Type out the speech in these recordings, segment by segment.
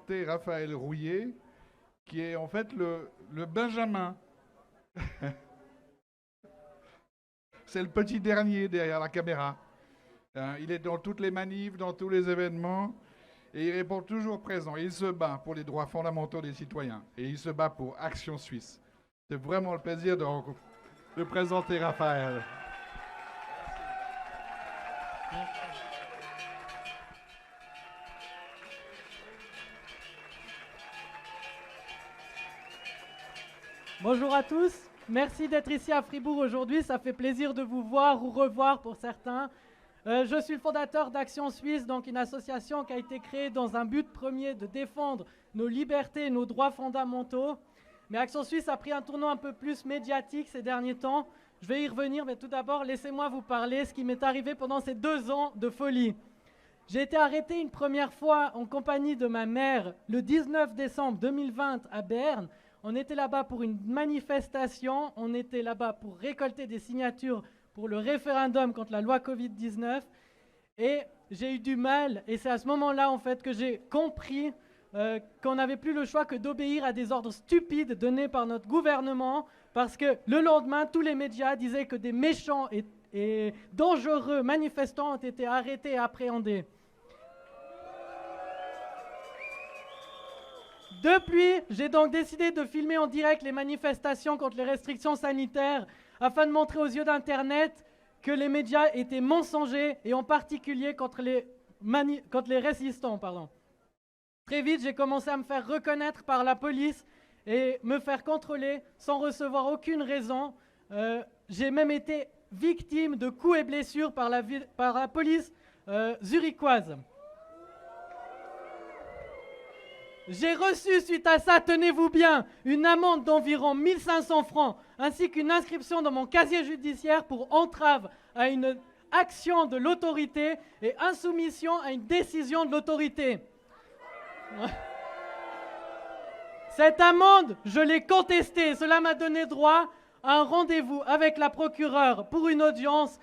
présenter Raphaël Rouillet, qui est en fait le Benjamin. C'est le petit dernier derrière la caméra. Il est dans toutes les manifs, dans tous les événements, et il répond toujours présent. Il se bat pour les droits fondamentaux des citoyens, et il se bat pour Action Suisse. C'est vraiment le plaisir de présenter Raphaël. Bonjour à tous, merci d'être ici à Fribourg aujourd'hui, ça fait plaisir de vous voir ou revoir pour certains. Je suis le fondateur d'Action Suisse, donc une association qui a été créée dans un but premier de défendre nos libertés et nos droits fondamentaux. Mais Action Suisse a pris un tournant un peu plus médiatique ces derniers temps. Je vais y revenir, mais tout d'abord, laissez-moi vous parler ce qui m'est arrivé pendant ces 2 ans de folie. J'ai été arrêté une première fois en compagnie de ma mère le 19 décembre 2020 à Berne. On était là-bas pour une manifestation, on était là-bas pour récolter des signatures pour le référendum contre la loi Covid-19. Et j'ai eu du mal, et c'est à ce moment-là en fait que j'ai compris qu'on n'avait plus le choix que d'obéir à des ordres stupides donnés par notre gouvernement, parce que le lendemain, tous les médias disaient que des méchants et dangereux manifestants ont été arrêtés et appréhendés. Depuis, j'ai donc décidé de filmer en direct les manifestations contre les restrictions sanitaires afin de montrer aux yeux d'Internet que les médias étaient mensongers et en particulier contre les résistants. Très vite, j'ai commencé à me faire reconnaître par la police et me faire contrôler sans recevoir aucune raison. J'ai même été victime de coups et blessures par la police zurichoise. J'ai reçu, suite à ça, tenez-vous bien, une amende d'environ 1500 francs, ainsi qu'une inscription dans mon casier judiciaire pour entrave à une action de l'autorité et insoumission à une décision de l'autorité. Cette amende, je l'ai contestée. Cela m'a donné droit à un rendez-vous avec la procureure pour une audience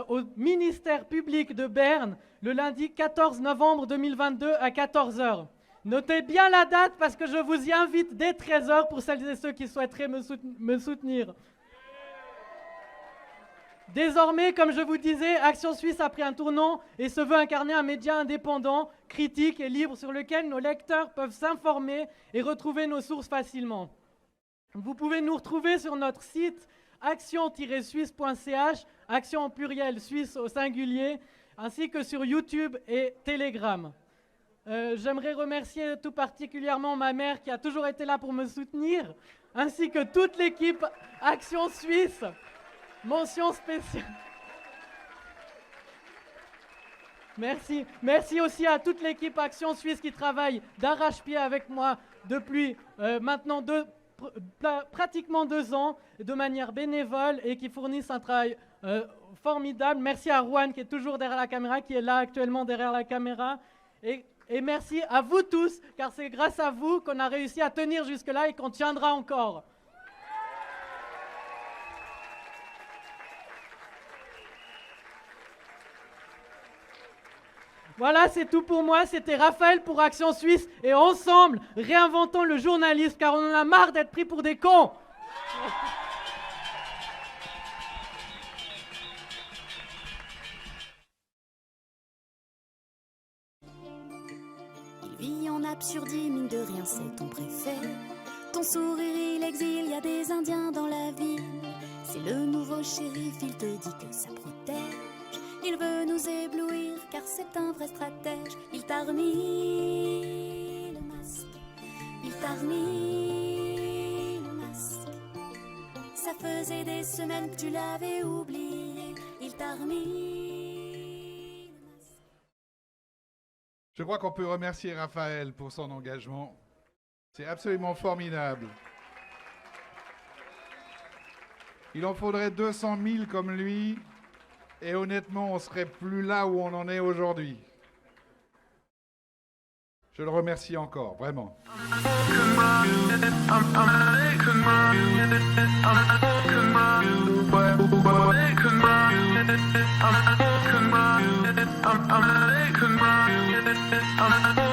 au ministère public de Berne le lundi 14 novembre 2022 à 14h. Notez bien la date parce que je vous y invite dès 13h pour celles et ceux qui souhaiteraient me soutenir. Désormais, comme je vous disais, Action Suisse a pris un tournant et se veut incarner un média indépendant, critique et libre sur lequel nos lecteurs peuvent s'informer et retrouver nos sources facilement. Vous pouvez nous retrouver sur notre site action-suisse.ch, action en pluriel, suisse au singulier, ainsi que sur YouTube et Telegram. J'aimerais remercier tout particulièrement ma mère qui a toujours été là pour me soutenir, ainsi que toute l'équipe Action Suisse. Mention spéciale. Merci. Merci aussi à toute l'équipe Action Suisse qui travaille d'arrache-pied avec moi depuis maintenant pratiquement 2 ans, de manière bénévole et qui fournissent un travail formidable. Merci à Rouen qui est toujours derrière la caméra, qui est là actuellement derrière la caméra. Et merci à vous tous, car c'est grâce à vous qu'on a réussi à tenir jusque-là et qu'on tiendra encore. Voilà, c'est tout pour moi. C'était Raphaël pour Action Suisse. Et ensemble, réinventons le journalisme, car on en a marre d'être pris pour des cons. Il vit en absurdie, mine de rien, c'est ton préfet. Ton sourire, il exile, y a des Indiens dans la ville. C'est le nouveau shérif, il te dit que ça protège. Il veut nous éblouir, car c'est un vrai stratège. Il t'a remis le masque. Il t'a remis le masque. Ça faisait des semaines que tu l'avais oublié. Il t'a remis le masque. Je crois qu'on peut remercier Raphaël pour son engagement. C'est absolument formidable. Il en faudrait 200 000 comme lui. Et honnêtement, on ne serait plus là où on en est aujourd'hui. Je le remercie encore, vraiment. I'm